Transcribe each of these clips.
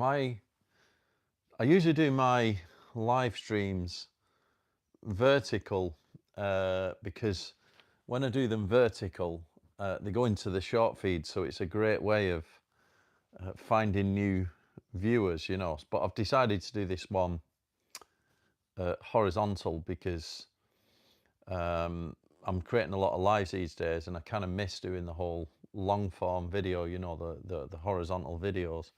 I usually do my live streams vertical because when I do them vertical, they go into the short feed, so it's a great way of finding new viewers, you know. But I've decided to do this one horizontal because I'm creating a lot of lives these days, and I kind of miss doing the whole long form video, you know, the horizontal videos.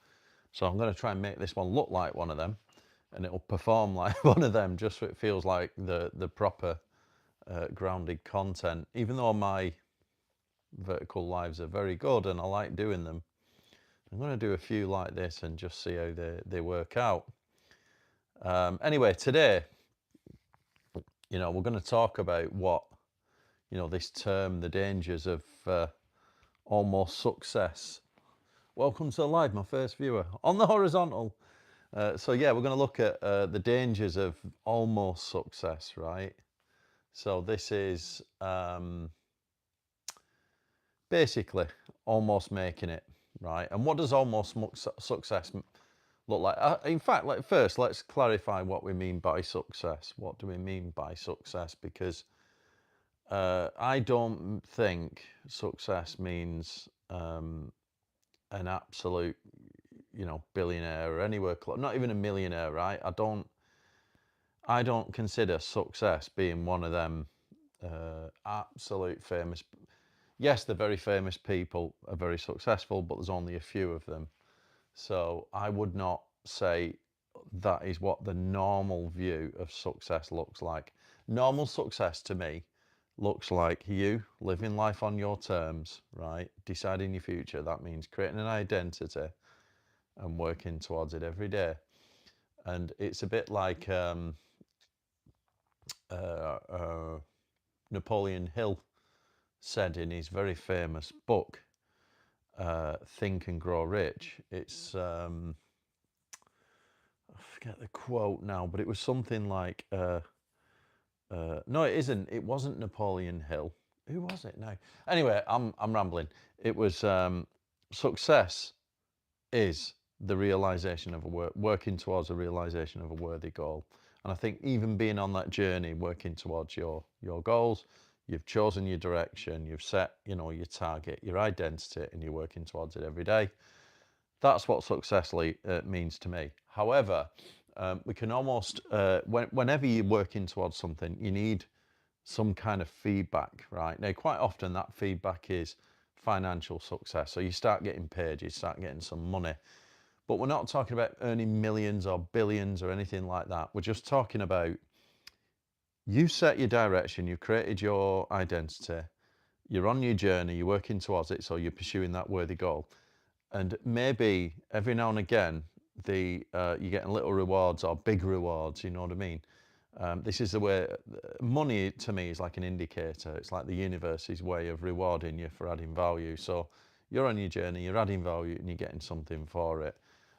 So I'm going to try and make this one look like one of them, and it'll perform like one of them, just so it feels like the proper grounded content. Even though my vertical lives are very good and I like doing them, I'm going to do a few like this and just see how they work out. Anyway, today, you know, we're going to talk about what, you know, this term, the dangers of almost success. Welcome to live, my first viewer on the horizontal. So yeah, we're going to look at the dangers of almost success, right? So this is basically almost making it, right? And what does almost success look like? In fact, first, let's clarify what we mean by success. What do we mean by success? Because I don't think success means an absolute, you know, billionaire or anywhere close, not even a millionaire, right? I don't consider success being one of them absolute famous. Yes, the very famous people are very successful, but there's only a few of them. So I would not say that is what the normal view of success looks like. Normal success to me looks like you living life on your terms, right? Deciding your future. That means creating an identity and working towards it every day. And it's a bit like Napoleon Hill said in his very famous book, Think and Grow Rich. It's, I forget the quote now, but it was something like, no, it isn't. It wasn't Napoleon Hill. Who was it now? Anyway, I'm rambling. It was success is the realization of working towards a realization of a worthy goal. And I think even being on that journey, working towards your goals, you've chosen your direction, you've set, you know, your target, your identity, and you're working towards it every day. That's what success means to me. However, we can almost, whenever you're working towards something, you need some kind of feedback, right? Now, quite often that feedback is financial success. So you start getting paid, you start getting some money. But we're not talking about earning millions or billions or anything like that. We're just talking about you set your direction, you've created your identity, you're on your journey, you're working towards it, so you're pursuing that worthy goal. And maybe every now and again, you're getting little rewards or big rewards, you know what I mean? This is the way, money to me is like an indicator. It's like the universe's way of rewarding you for adding value. So you're on your journey, you're adding value and you're getting something for it.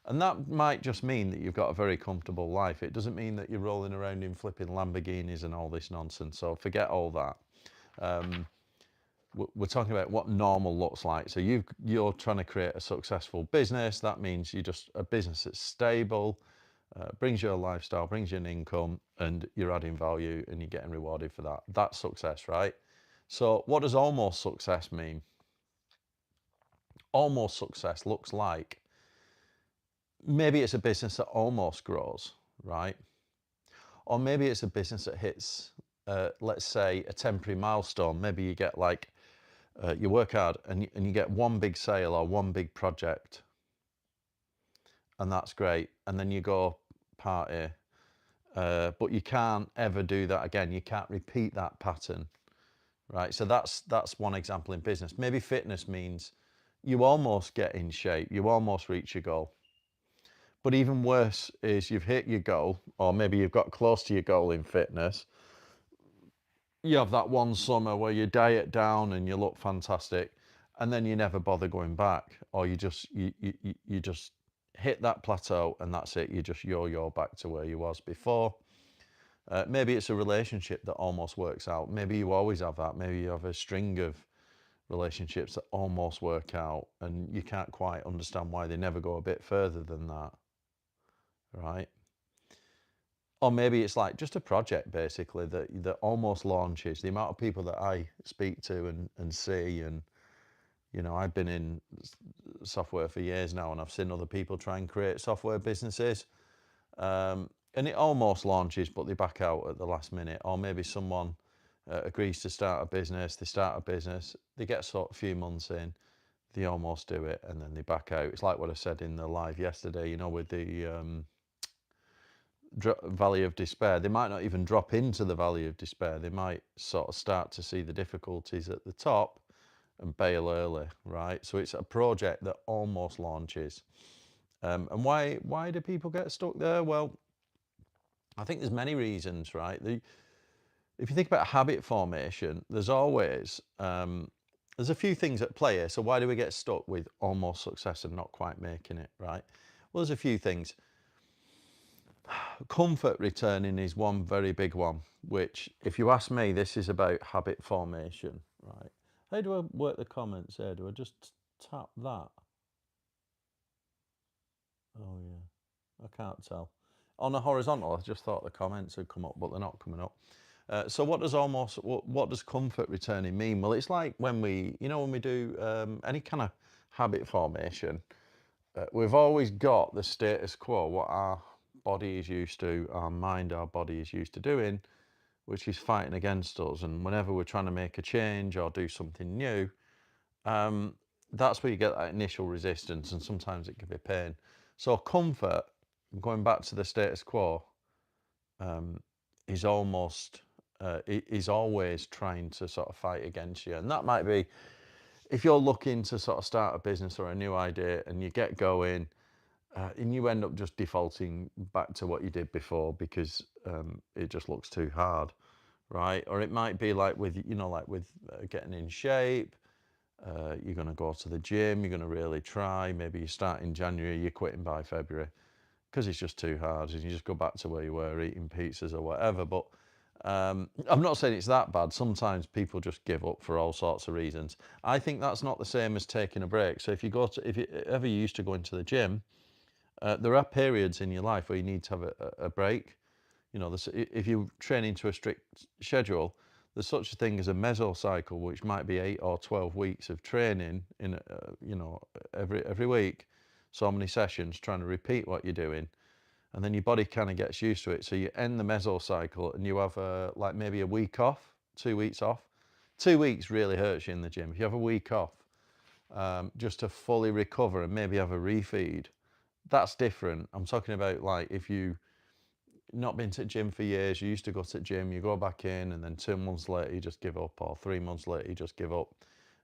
And that might just mean that you've got a very comfortable life. It doesn't mean that you're rolling around in flipping Lamborghinis and all this nonsense. So forget all that. We're talking about what normal looks like. So you're trying to create a successful business. That means you just a business that's stable, brings you a lifestyle, brings you an income, and you're adding value and you're getting rewarded for that. That's success, right? So what does almost success mean? Almost success looks like maybe it's a business that almost grows, right? Or maybe it's a business that hits, let's say, a temporary milestone. Maybe you get like, you work hard and you get one big sale or one big project, and that's great. And then you go party, but you can't ever do that again. You can't repeat that pattern, right? So that's one example in business. Maybe fitness means you almost get in shape, you almost reach your goal. But even worse is you've hit your goal, or maybe you've got close to your goal in fitness. You have that one summer where you diet down and you look fantastic, and then you never bother going back, or you just hit that plateau and that's it. You just yo-yo back to where you was before. Maybe it's a relationship that almost works out. Maybe you always have that. Maybe you have a string of relationships that almost work out and you can't quite understand why they never go a bit further than that. right? Or maybe it's like just a project basically that almost launches. The amount of people that I speak to and see, and you know, I've been in software for years now, and I've seen other people try and create software businesses, and it almost launches, but they back out at the last minute. Or maybe someone agrees to start a business, they start a business, they get sort of a few months in, they almost do it, and then they back out. It's like what I said in the live yesterday, you know, with the valley of despair. They might not even drop into the valley of despair. They might sort of start to see the difficulties at the top and bail early, right? So it's a project that almost launches. And why do people get stuck there? Well, I think there's many reasons, right? If you think about habit formation, there's always there's a few things at play here. So why do we get stuck with almost success and not quite making it, right? Well, there's a few things. Comfort returning is one very big one, which, if you ask me, this is about habit formation, right? How do I work the comments here? Do I just tap that? Oh yeah, I can't tell. On a horizontal, I just thought the comments had come up, but they're not coming up. So what does comfort returning mean? Well, it's like when we, you know, when we do any kind of habit formation, we've always got the status quo, what our body is used to, our mind, our body is used to doing, which is fighting against us. And whenever we're trying to make a change or do something new, that's where you get that initial resistance, and sometimes it can be pain. So comfort, going back to the status quo, is almost is always trying to sort of fight against you. And that might be if you're looking to sort of start a business or a new idea and you get going, and you end up just defaulting back to what you did before because it just looks too hard, right? Or it might be like with, you know, like with getting in shape. You're going to go to the gym, you're going to really try. Maybe you start in January, you're quitting by February because it's just too hard, and you just go back to where you were eating pizzas or whatever. But I'm not saying it's that bad. Sometimes people just give up for all sorts of reasons. I think that's not the same as taking a break. So if you ever used to go into the gym, there are periods in your life where you need to have a break. You know, if you train into a strict schedule, there's such a thing as a mesocycle, which might be 8 or 12 weeks of training in, you know, every week, so many sessions trying to repeat what you're doing, and then your body kind of gets used to it. So you end the mesocycle and you have like maybe a week off, 2 weeks off. 2 weeks really hurts you in the gym. If you have a week off, just to fully recover and maybe have a refeed, that's different. I'm talking about like if you not been to the gym for years, you used to go to the gym, you go back in, and then 2 months later you just give up, or 3 months later you just give up,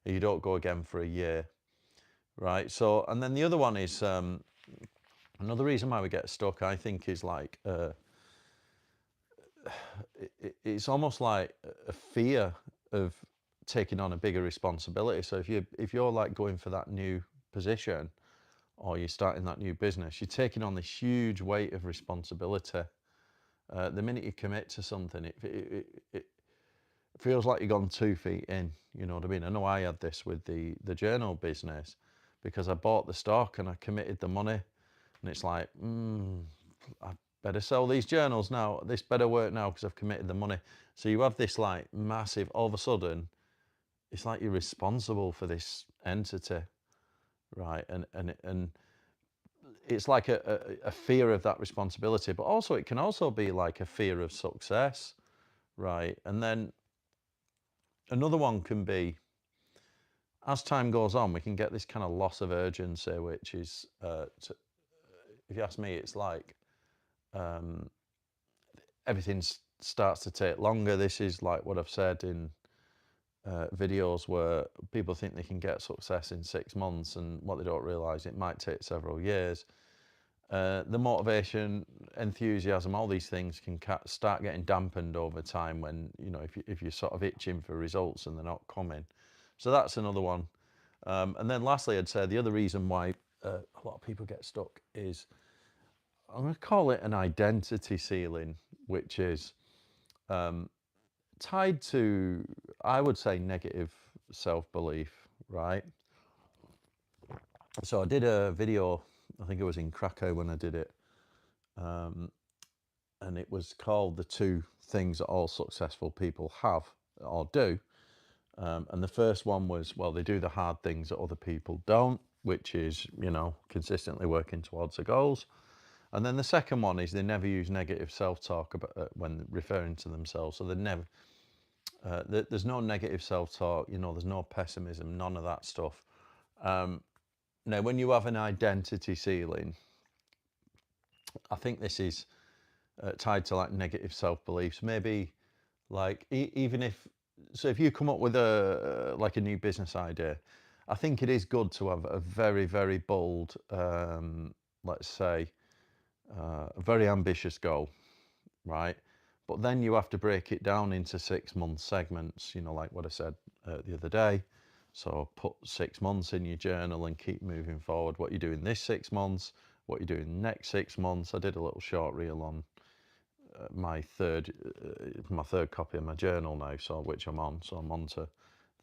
and you don't go again for a year, right? So, and then the other one is another reason why we get stuck, I think, is like it's almost like a fear of taking on a bigger responsibility. So if you're like going for that new position, or you're starting that new business, you're taking on this huge weight of responsibility. The minute you commit to something, it feels like you've gone 2 feet in. You know what I mean? I know I had this with the journal business, because I bought the stock and I committed the money, and it's like, I better sell these journals now. This better work now because I've committed the money. So you have this like massive, all of a sudden, it's like you're responsible for this entity, right? And it's like a fear of that responsibility, but also it can also be like a fear of success, right? And then another one can be, as time goes on, we can get this kind of loss of urgency, which is, if you ask me, it's like everything starts to take longer. This is like what I've said in videos where people think they can get success in 6 months, and what they don't realize, it might take several years. The motivation, enthusiasm, all these things can start getting dampened over time when, you know, if you're sort of itching for results and they're not coming. So that's another one. And then lastly, I'd say the other reason why a lot of people get stuck is, I'm going to call it an identity ceiling, which is tied to, I would say, negative self-belief, right? So I did a video, I think it was in Krakow when I did it, and it was called The Two Things That All Successful People Have or Do. And the first one was, well, they do the hard things that other people don't, which is, you know, consistently working towards their goals. And then the second one is they never use negative self-talk when referring to themselves. So they never, there's no negative self-talk, you know, there's no pessimism, none of that stuff. Now, when you have an identity ceiling, I think this is tied to like negative self-beliefs. Maybe like even if, so if you come up with like a new business idea, I think it is good to have a very, very bold, let's say, a very ambitious goal, right? But then you have to break it down into 6-month segments, you know, like what I said the other day. So put 6 months in your journal and keep moving forward. What you're doing this 6 months, what you're doing next 6 months. I did a little short reel on my third copy of my journal now, so which I'm on. So I'm on to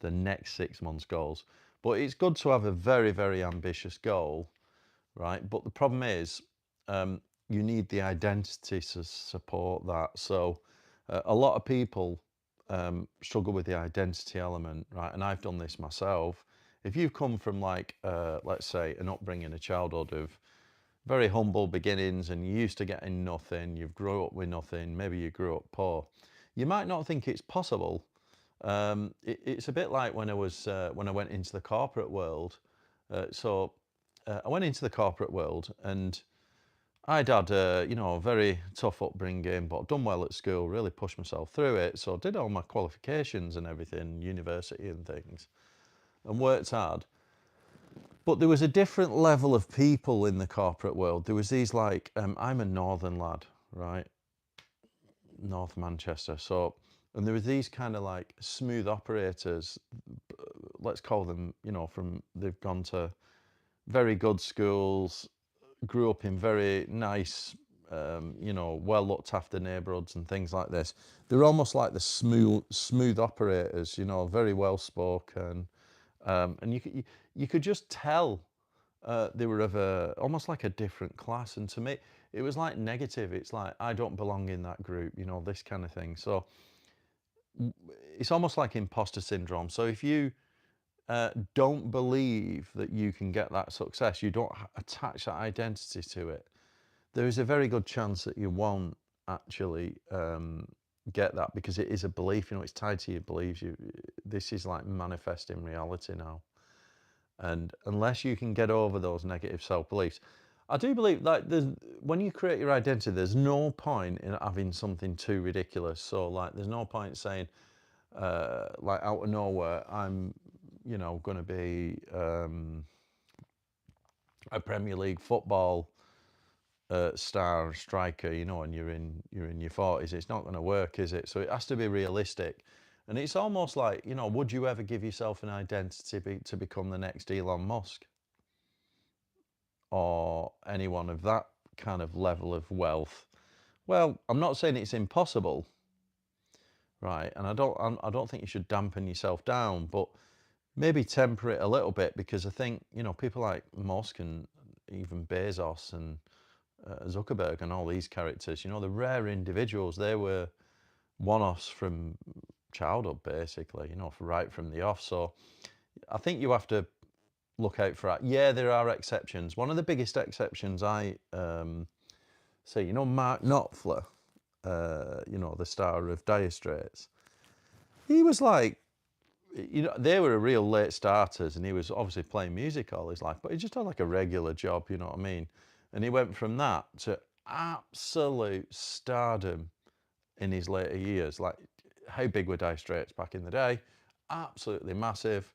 the next 6 months goals. But it's good to have a very, very ambitious goal, right? But the problem is, you need the identity to support that. So a lot of people struggle with the identity element, right? And I've done this myself. If you've come from like, let's say, an upbringing, a childhood of very humble beginnings and you used to getting nothing, you've grew up with nothing, maybe you grew up poor, you might not think it's possible. It's a bit like when I went into the corporate world. I went into the corporate world and I'd had you know, a very tough upbringing, but done well at school, really pushed myself through it. So I did all my qualifications and everything, university and things, and worked hard. But there was a different level of people in the corporate world. There was these like, I'm a northern lad, right? North Manchester. So, and there was these kind of like smooth operators, let's call them, you know, they've gone to very good schools, grew up in very nice, you know, well looked after neighbourhoods and things like this. They're almost like the smooth operators, you know, very well spoken, and you could just tell they were of almost like a different class. And to me, it was like negative. It's like I don't belong in that group, you know, this kind of thing. So it's almost like imposter syndrome. So if you don't believe that you can get that success, you don't attach that identity to it, there is a very good chance that you won't actually get that, because it is a belief, you know, it's tied to your beliefs. This is like manifesting reality now. And unless you can get over those negative self-beliefs, I do believe that when you create your identity, there's no point in having something too ridiculous. So like, there's no point saying, like out of nowhere, I'm, you know, going to be a Premier League football star striker, you know, and you're in your 40s. It's not going to work, is it? So it has to be realistic. And it's almost like, you know, would you ever give yourself an identity to become the next Elon Musk or anyone of that kind of level of wealth? Well, I'm not saying it's impossible, right? And I don't think you should dampen yourself down, but maybe temper it a little bit, because I think, you know, people like Musk and even Bezos and Zuckerberg and all these characters, you know, the rare individuals, they were one-offs from childhood, basically, you know, right from the off. So I think you have to look out for that. Yeah, there are exceptions. One of the biggest exceptions I say, you know, Mark Knopfler, you know, the star of Dire Straits, he was like, you know, they were real late starters, and he was obviously playing music all his life, but he just had like a regular job, you know what I mean? And he went from that to absolute stardom in his later years. Like, how big were Dire Straits back in the day? Absolutely massive.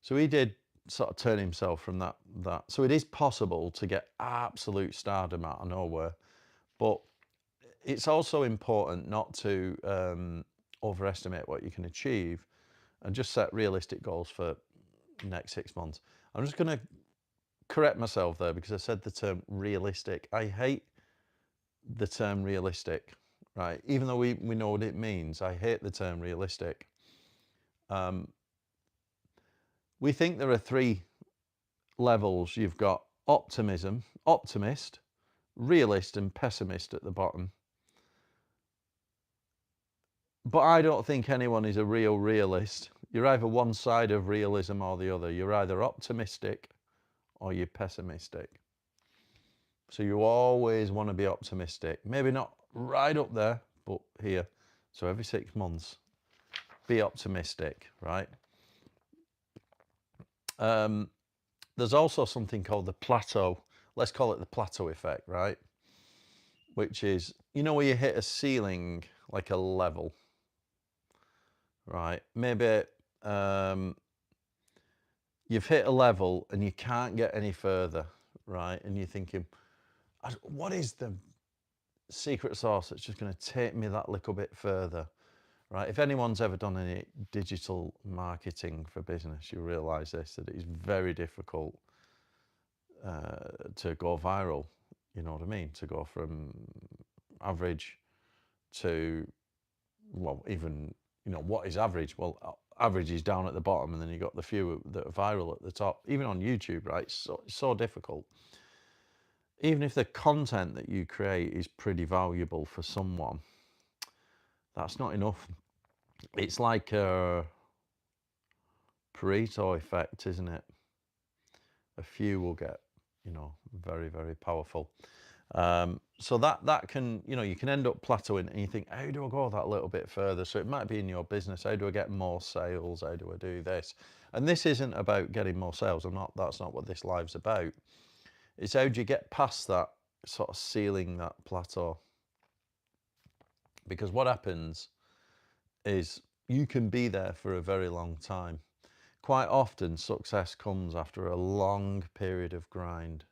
So he did sort of turn himself from that. So it is possible to get absolute stardom out of nowhere, but it's also important not to overestimate what you can achieve, and just set realistic goals for the next 6 months. I'm just going to correct myself there, because I said the term realistic. I hate the term realistic, right? Even though we know what it means, I hate the term realistic. We think there are 3 levels. You've got optimist, realist and pessimist at the bottom. But I don't think anyone is a real realist. You're either one side of realism or the other. You're either optimistic or you're pessimistic. So you always want to be optimistic. Maybe not right up there, but here. So every 6 months, be optimistic, right? There's also something called the plateau. Let's call it the plateau effect, right? Which is, you know, where you hit a ceiling, like a level, right? Maybe you've hit a level and you can't get any further, right? And you're thinking, what is the secret sauce that's just going to take me that little bit further, right? If anyone's ever done any digital marketing for business, you realize this, that it is very difficult to go viral. You know what I mean? To go from average to, well, even, you know, what is average? Well, average is down at the bottom, and then you got the few that are viral at the top. Even on YouTube, right? It's so difficult. Even if the content that you create is pretty valuable for someone, that's not enough. It's like a Pareto effect, isn't it? A few will get, you know, very, very powerful. So that can, you know, you can end up plateauing and you think, how do I go that little bit further? So it might be in your business. How do I get more sales? How do I do this? And this isn't about getting more sales. That's not what this live's about. It's how do you get past that sort of ceiling, that plateau? Because what happens is you can be there for a very long time. Quite often, success comes after a long period of grind.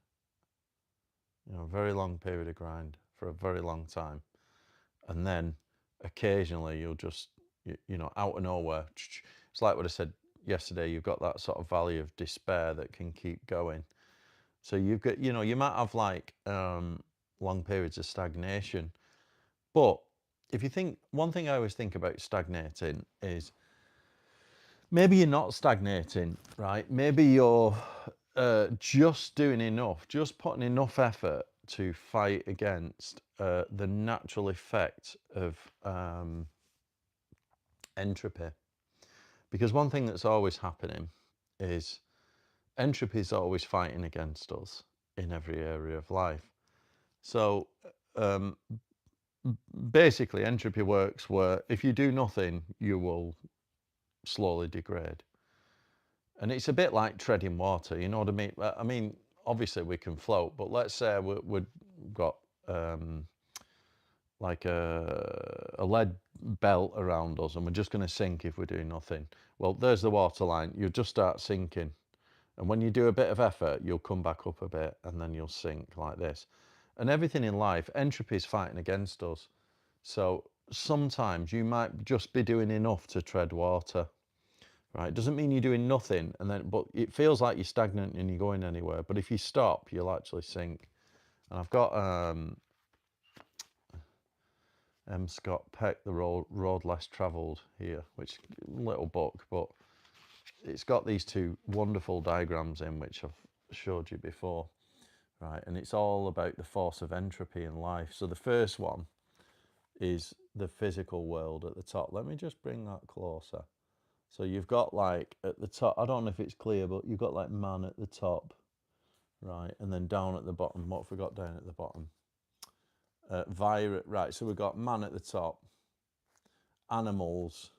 You know, a very long period of grind for a very long time. And then occasionally you'll just, you know, out of nowhere, it's like what I said yesterday, you've got that sort of valley of despair that can keep going. So you've got, you know, you might have like long periods of stagnation. But if you think, one thing I always think about stagnating is maybe you're not stagnating, right? Maybe you're just doing enough, just putting enough effort to fight against the natural effect of entropy. Because one thing that's always happening is entropy is always fighting against us in every area of life. So basically, entropy works where if you do nothing, you will slowly degrade. And it's a bit like treading water, you know what I mean? I mean, obviously we can float, but let's say we've got like a lead belt around us and we're just going to sink if we're doing nothing. Well, there's the water line. You'll just start sinking. And when you do a bit of effort, you'll come back up a bit and then you'll sink like this. And everything in life, entropy is fighting against us. So sometimes you might just be doing enough to tread water. Right, doesn't mean you're doing nothing, but it feels like you're stagnant and you're going anywhere. But if you stop, you'll actually sink. And I've got M. Scott Peck, The Road Less Travelled here, which is a little book, but it's got these two wonderful diagrams in which I've showed you before, right? And it's all about the force of entropy in life. So the first one is the physical world at the top. Let me just bring that closer. So you've got like at the top, I don't know if it's clear, but you've got like man at the top, right? And then down at the bottom, what have we got down at the bottom? Right, so we've got man at the top, animals,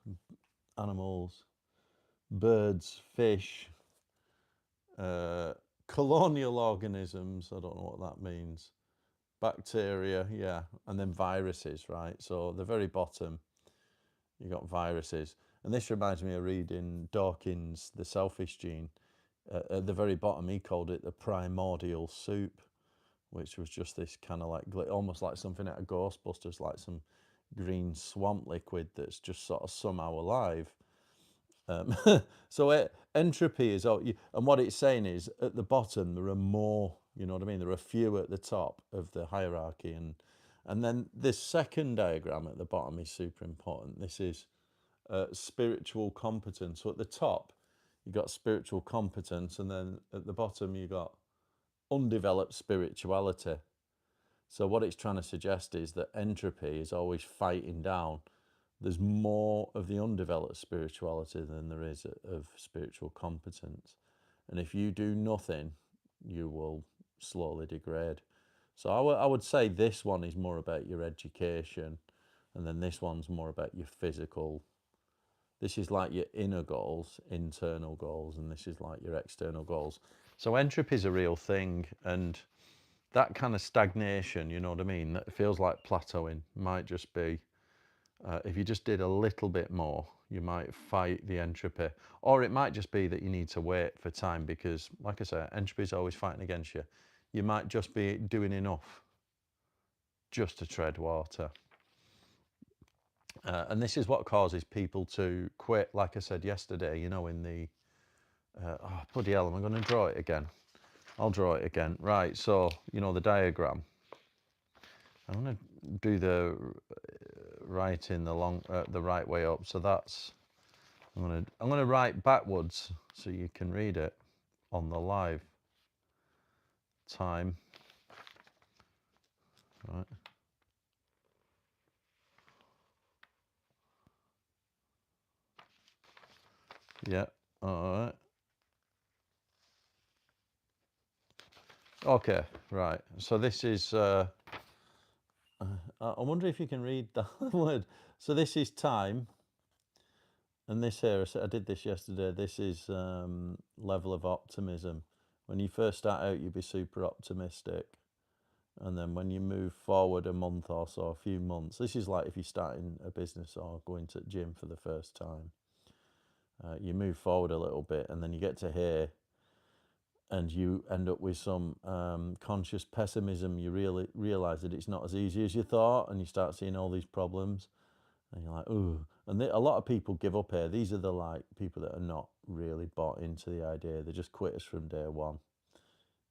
birds, fish, colonial organisms, I don't know what that means, bacteria, yeah, and then viruses, right? So the very bottom, you got viruses. And this reminds me of reading Dawkins' The Selfish Gene. At the very bottom, he called it the primordial soup, which was just this kind of like, almost like something out of Ghostbusters, like some green swamp liquid that's just sort of somehow alive. So entropy is, and what it's saying is at the bottom, there are more, you know what I mean? There are fewer at the top of the hierarchy. And then this second diagram at the bottom is super important. This is spiritual competence. So at the top, you got spiritual competence, and then at the bottom, you got undeveloped spirituality. So what it's trying to suggest is that entropy is always fighting down. There's more of the undeveloped spirituality than there is of spiritual competence. And if you do nothing, you will slowly degrade. So I would say this one is more about your education, and then this one's more about your physical. This is like your inner goals, internal goals, and this is like your external goals. So entropy is a real thing, and that kind of stagnation, you know what I mean, that feels like plateauing, might just be, if you just did a little bit more, you might fight the entropy. Or it might just be that you need to wait for time because, like I say, entropy is always fighting against you. You might just be doing enough just to tread water. And this is what causes people to quit, like I said yesterday, you know, in the, oh, bloody hell, am I going to draw it again? I'll draw it again. Right, so, you know, the diagram. I'm going to do the writing the right way up. So that's, I'm going to write backwards so you can read it on the live time. Right. Yeah. All right. Okay. Right. So this is. I wonder if you can read that word. So this is time, and this here. I did this yesterday. This is level of optimism. When you first start out, you'd be super optimistic, and then when you move forward a month or so, a few months. This is like if you're starting a business or going to the gym for the first time. You move forward a little bit, and then you get to here, and you end up with some conscious pessimism. You really realize that it's not as easy as you thought, and you start seeing all these problems, and you're like, ooh. And a lot of people give up here. These are the like people that are not really bought into the idea. They're just quitters from day one.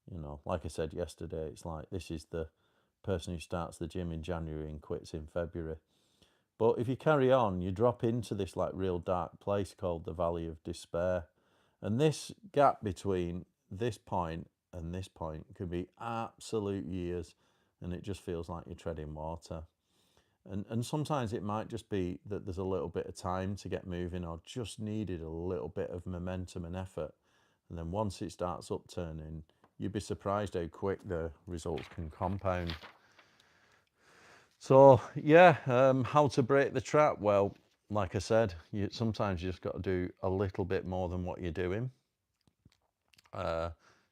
You know, like I said yesterday, it's like this is the person who starts the gym in January and quits in February. But if you carry on, you drop into this like real dark place called the Valley of Despair. And this gap between this point and this point could be absolute years, and it just feels like you're treading water. And sometimes it might just be that there's a little bit of time to get moving, or just needed a little bit of momentum and effort. And then once it starts upturning, you'd be surprised how quick the results can compound. So yeah, how to break the trap? Well, like I said, sometimes you just got to do a little bit more than what you're doing.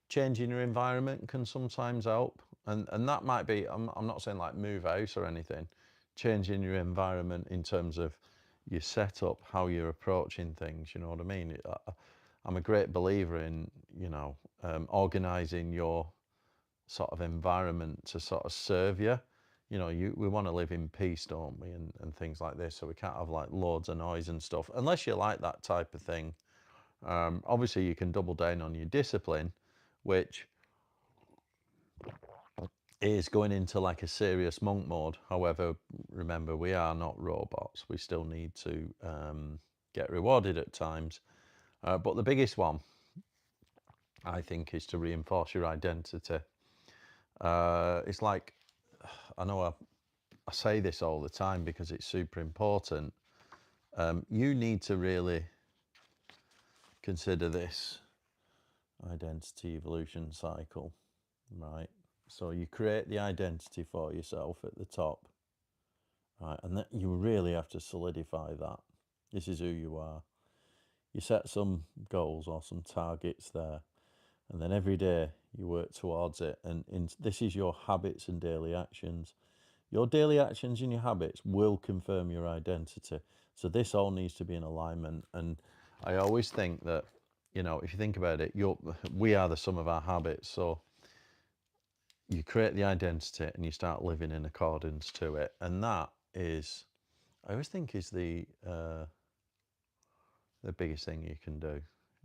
Changing your environment can sometimes help, and that might be. I'm not saying like move out or anything. Changing your environment in terms of your setup, how you're approaching things. You know what I mean? I'm a great believer in organising your sort of environment to sort of serve you. You know, we want to live in peace, don't we? And things like this. So we can't have like loads of noise and stuff, unless you like that type of thing. Obviously, you can double down on your discipline, which is going into like a serious monk mode. However, remember, we are not robots. We still need to get rewarded at times. But the biggest one, I think, is to reinforce your identity. It's like, I know I say this all the time because it's super important. You need to really consider this identity evolution cycle, right? So you create the identity for yourself at the top, right? And then you really have to solidify that. This is who you are. You set some goals or some targets there, and then every day you work towards it. And this is your habits and daily actions. Your daily actions and your habits will confirm your identity. So this all needs to be in alignment. And I always think that, you know, if you think about it, we are the sum of our habits. So you create the identity and you start living in accordance to it. And that is, I always think, is the biggest thing you can do.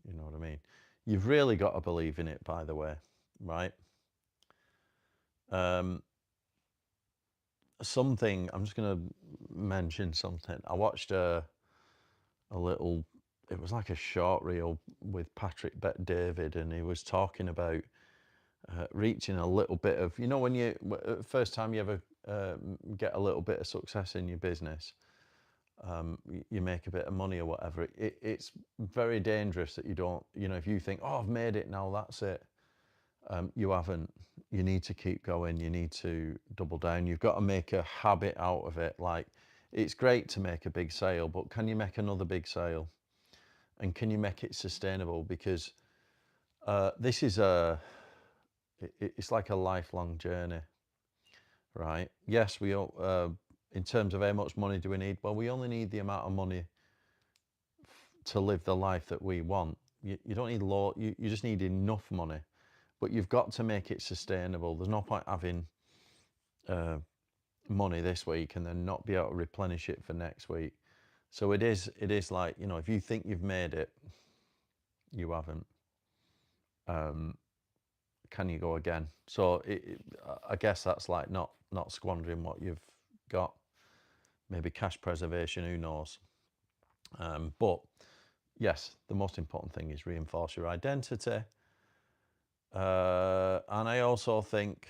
You know what I mean? You've really got to believe in it, by the way, right? Something, I'm just going to mention something. I watched a little, it was like a short reel with Patrick Bet David, and he was talking about reaching a little bit of, you know, when you first time you ever get a little bit of success in your business, you make a bit of money or whatever. It's very dangerous that you don't, you know, if you think, oh, I've made it now, that's it. You haven't. You need to keep going. You need to double down. You've got to make a habit out of it. Like, it's great to make a big sale, but can you make another big sale? And can you make it sustainable? Because this is it's like a lifelong journey, right? Yes, we all, in terms of how much money do we need? Well, we only need the amount of money to live the life that we want. You don't need you just need enough money. But you've got to make it sustainable. There's no point having money this week and then not be able to replenish it for next week. So it is like, you know, if you think you've made it, you haven't. Can you go again? So I guess that's like not squandering what you've got. Maybe cash preservation, who knows? But yes, the most important thing is reinforce your identity. And I also think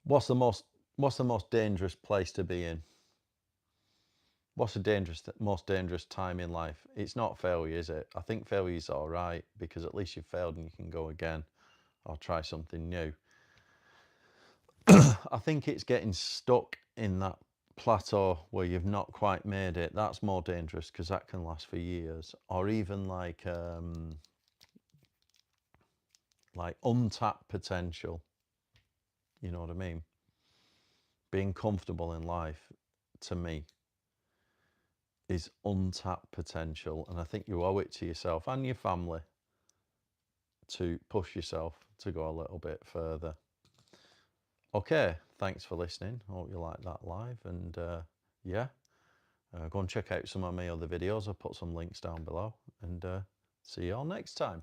what's the most dangerous place to be in? What's the most dangerous time in life? It's not failure, is it? I think failure is all right because at least you've failed and you can go again or try something new. I think it's getting stuck in that plateau where you've not quite made it. That's more dangerous because that can last for years. Or even like untapped potential. You know what I mean? Being comfortable in life, to me, is untapped potential. And I think you owe it to yourself and your family to push yourself to go a little bit further. Okay, thanks for listening. I hope you like that live. And yeah, go and check out some of my other videos. I'll put some links down below. And see you all next time.